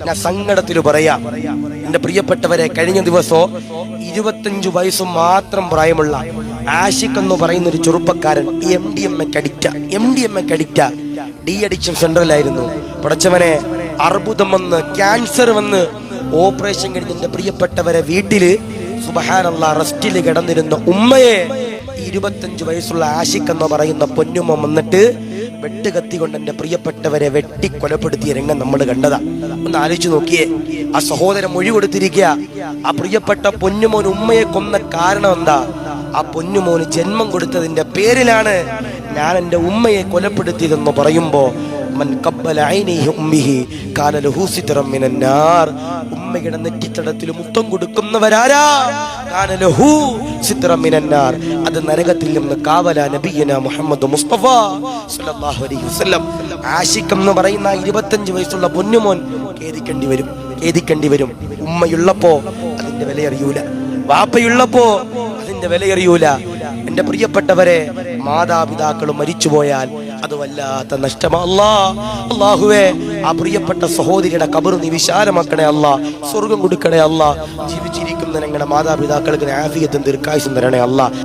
ഞാൻ സങ്കടത്തിൽ പറയാം, എന്റെ പ്രിയപ്പെട്ടവരെ, കഴിഞ്ഞ ദിവസം 25 വയസ്സ് മാത്രം പ്രായമുള്ള ആഷിഖ് എന്ന് പറയുന്ന ഒരു ചെറുപ്പക്കാരൻ MDMA അഡിക്റ്റ, ഡി അഡിക്ഷൻ സെന്ററിലായിരുന്നു. പടച്ചവനെ, അർബുദം വന്ന്, ക്യാൻസർ വന്ന്, ഓപ്പറേഷൻ കഴിഞ്ഞ് എന്റെ പ്രിയപ്പെട്ടവരെ വീട്ടില് സുബ്ഹാനല്ലാഹ് റെസ്റ്റിൽ കിടന്നിരുന്ന ഉമ്മയെ 25 വയസ്സുള്ള ആഷിഖ് എന്ന് പറയുന്ന പൊന്നുമ്മ വന്നിട്ട് വെട്ടുകത്തി കൊണ്ട് എന്റെ പ്രിയപ്പെട്ടവരെ വെട്ടി കൊലപ്പെടുത്തിയ രംഗം നമ്മൾ കണ്ടതാ. ഒന്ന് ആലോചിച്ച് നോക്കിയേ. ആ സഹോദരൻ മൊഴി കൊടുത്തിരിക്കുക, ആ പ്രിയപ്പെട്ട പൊന്നുമോൻ ഉമ്മയെ കൊന്ന കാരണം എന്താ? ആ പൊന്നുമോന് ജന്മം കൊടുത്തതിന്റെ പേരിലാണ് ഞാൻ എന്റെ ഉമ്മയെ കൊലപ്പെടുത്തിയതെന്ന് പറയുമ്പോ, ഉമ്മയുടെ നെറ്റിത്തടത്തിൽ മുത്തം കൊടുക്കുന്നവരാരാ? അത് നരകത്തിൽ നിന്ന് കാവല നബിയന മുഹമ്മദ് മുസ്തഫ സല്ലല്ലാഹു അലൈഹി വസല്ലം. ആഷിഖ് എന്ന് പറയുന്ന 25 വയസ്സുള്ള പൊന്നുമോൻ ഖേദിക്കേണ്ടി വരും. ഉമ്മയുള്ളപ്പോ അതിന്റെ വില അറിയൂല, വാപ്പയുള്ളപ്പോ അതിന്റെ വില അറിയൂല. എന്റെ പ്രിയപ്പെട്ടവരെ, മാതാപിതാക്കൾ മരിച്ചുപോയാൽ അത് വല്ലാത്ത നഷ്ടമാ. അല്ലാഹുവേ, ആ പ്രിയപ്പെട്ട സഹോദരിയുടെ ഖബർ നീ വിശാലമാക്കണേ അല്ലാ, സ്വർഗം കൊടുക്കണേ അല്ലാ. ജീവിച്ചിരിക്കുന്ന ഞങ്ങളുടെ മാതാപിതാക്കൾക്ക് ആഫിയത്തും ദീർഘായുസ്സും തരണേ അല്ലാ.